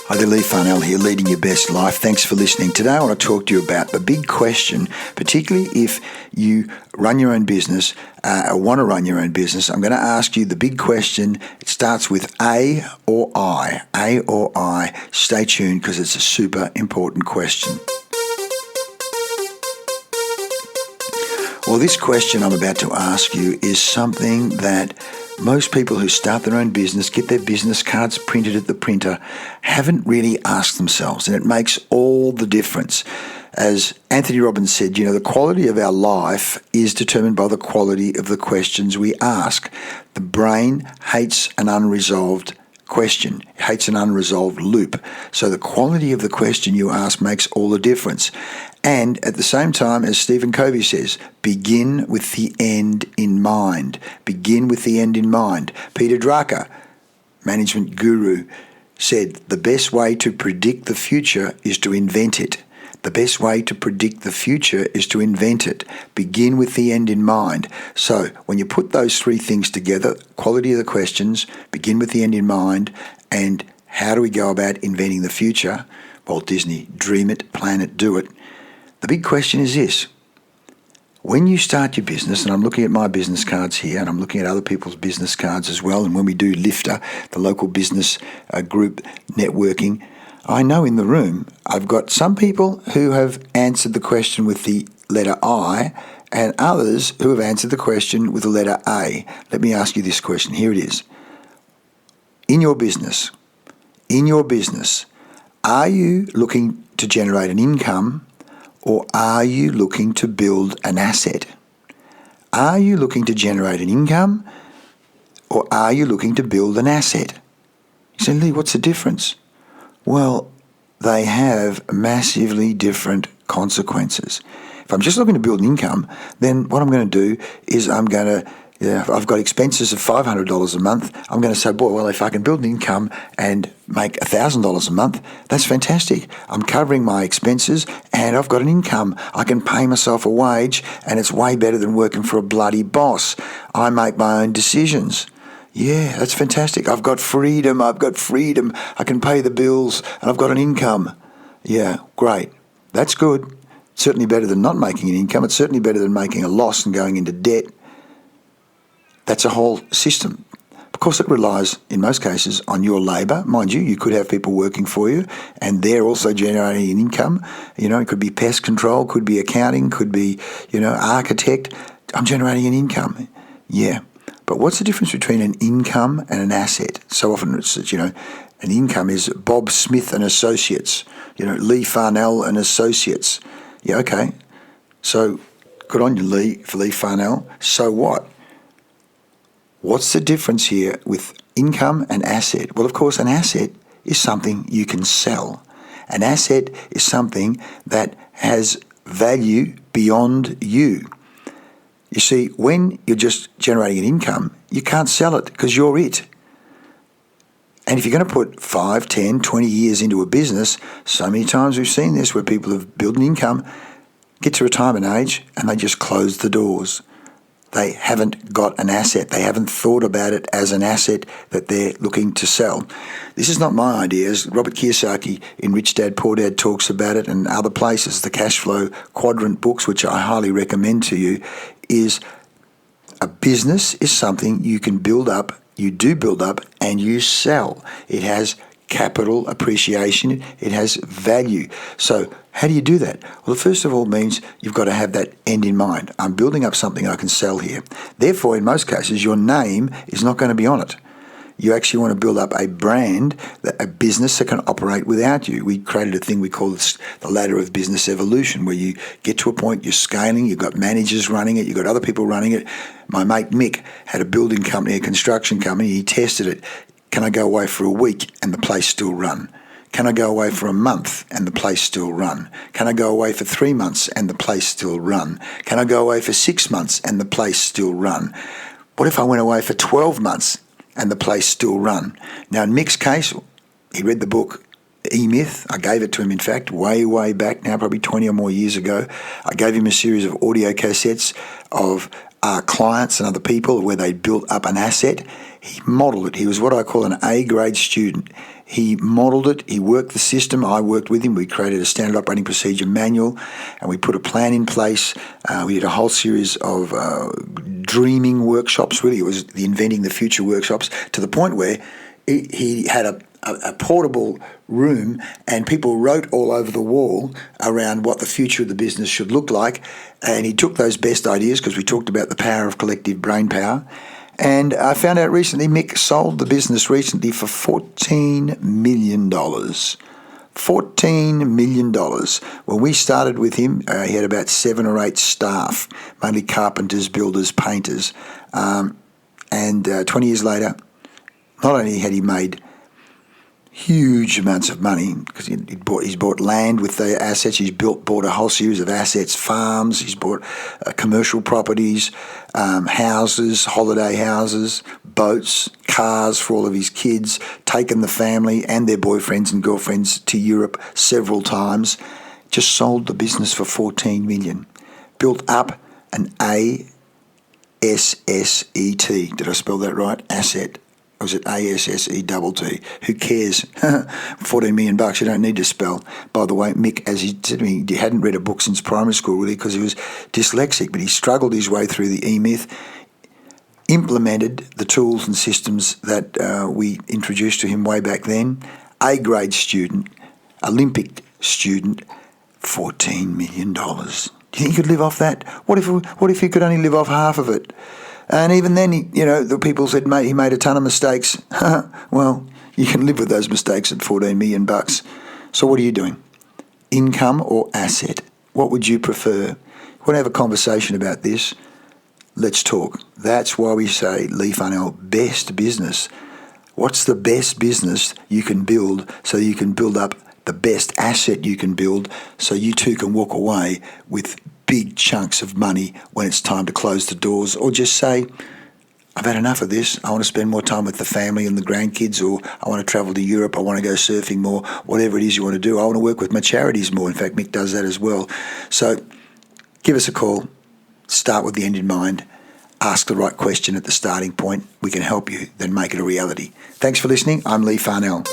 Hi there, Lee Farnell here, leading your best life. Thanks for listening. Today I want to talk to you about the big question, particularly if you run your own business or want to run your own business. I'm going to ask you the big question. It starts with A or I. A or I. Stay tuned because it's a super important question. Well, this question I'm about to ask you is something that most people who start their own business, get their business cards printed at the printer, haven't really asked themselves, and it makes all the difference. As Anthony Robbins said, the quality of our life is determined by the quality of the questions we ask. The brain hates an unresolved question, it hates an unresolved loop. So the quality of the question you ask makes all the difference. And at the same time, as Stephen Covey says, begin with the end in mind. Begin with the end in mind. Peter Drucker, management guru, said the best way to predict the future is to invent it. The best way to predict the future is to invent it. Begin with the end in mind. So when you put those three things together, quality of the questions, begin with the end in mind, and how do we go about inventing the future? Walt Disney, dream it, plan it, do it. The big question is this. When you start your business, and I'm looking at my business cards here, and I'm looking at other people's business cards as well, and when we do Lifter, the local business group networking, I know in the room I've got some people who have answered the question with the letter I, and others who have answered the question with the letter A. Let me ask you this question. Here it is. In your business, are you looking to generate an income, or are you looking to build an asset? Are you looking to generate an income, or are you looking to build an asset? You say, Lee, what's the difference? Well, they have massively different consequences. If I'm just looking to build an income, then what I'm going to do is I've got expenses of $500 a month. I'm going to say, well, if I can build an income and make $1,000 a month, that's fantastic. I'm covering my expenses and I've got an income. I can pay myself a wage and it's way better than working for a bloody boss. I make my own decisions. Yeah, that's fantastic. I've got freedom. I can pay the bills and I've got an income. Yeah, great. That's good. Certainly better than not making an income. It's certainly better than making a loss and going into debt. That's a whole system. Of course, it relies, in most cases, on your labour. Mind you, you could have people working for you and they're also generating an income. It could be pest control, could be accounting, could be, architect. I'm generating an income. Yeah. But what's the difference between an income and an asset? So often it's, an income is Bob Smith and Associates, Lee Farnell and Associates. Yeah, okay. So good on you, Lee, for Lee Farnell. So what? What's the difference here with income and asset? Well, of course, an asset is something you can sell. An asset is something that has value beyond you. You see, when you're just generating an income, you can't sell it because you're it. And if you're going to put 5, 10, 20 years into a business, so many times we've seen this where people have built an income, get to retirement age, and they just close the doors. They haven't got an asset. They haven't thought about it as an asset that they're looking to sell. This is not my idea. As Robert Kiyosaki in Rich Dad, Poor Dad talks about it, and other places, the cash flow quadrant books, which I highly recommend to you, is a business is something you can build up, you do build up, and you sell. It has capital appreciation, it has value. So how do you do that? Well, first of all, it means you've got to have that end in mind. I'm building up something I can sell here. Therefore, in most cases, your name is not going to be on it. You actually want to build up a brand, a business that can operate without you. We created a thing we call the ladder of business evolution, where you get to a point, you're scaling, you've got managers running it, you've got other people running it. My mate Mick had a building company, a construction company. He tested it. Can I go away for a week and the place still run? Can I go away for a month and the place still run? Can I go away for 3 months and the place still run? Can I go away for 6 months and the place still run? What if I went away for 12 months and the place still run? Now, in Mick's case, he read the book E-Myth. I gave it to him, in fact, way back now, probably 20 or more years ago. I gave him a series of audio cassettes of clients and other people where they built up an asset. He modelled it. He was what I call an A-grade student. He modelled it. He worked the system. I worked with him. We created a standard operating procedure manual, and we put a plan in place. We did a whole series of dreaming workshops. Really, it was the Inventing the Future workshops, to the point where he had a portable room, and people wrote all over the wall around what the future of the business should look like. And he took those best ideas, because we talked about the power of collective brain power. And I found out recently Mick sold the business recently for $14 million. $14 million. When we started with him, he had about 7 or 8 staff, mainly carpenters, builders, painters. And 20 years later, not only had he made huge amounts of money, because he's bought land with the assets. He's bought a whole series of assets, farms. He's bought commercial properties, houses, holiday houses, boats, cars for all of his kids, taken the family and their boyfriends and girlfriends to Europe several times. Just sold the business for $14 million. Built up an ASSET. Did I spell that right? Asset. Or was it ASSETT? Who cares? $14 million. You don't need to spell. By the way, Mick, as he said to me, he hadn't read a book since primary school, really, because he was dyslexic, but he struggled his way through the E-Myth, implemented the tools and systems that we introduced to him way back then. A-grade student, Olympic student, $14 million. Do you think he could live off that? What if he could only live off half of it? And even then, the people said, mate, he made a ton of mistakes. Well, you can live with those mistakes at $14 million. So what are you doing? Income or asset? What would you prefer? You want to have a conversation about this? Let's talk. That's why we say, Lee Farnell, best business. What's the best business you can build so you can build up the best asset you can build, so you too can walk away with big chunks of money when it's time to close the doors, or just say, I've had enough of this. I want to spend more time with the family and the grandkids, or I want to travel to Europe. I want to go surfing more, whatever it is you want to do. I want to work with my charities more. In fact, Mick does that as well. So give us a call. Start with the end in mind. Ask the right question at the starting point. We can help you, then make it a reality. Thanks for listening. I'm Lee Farnell.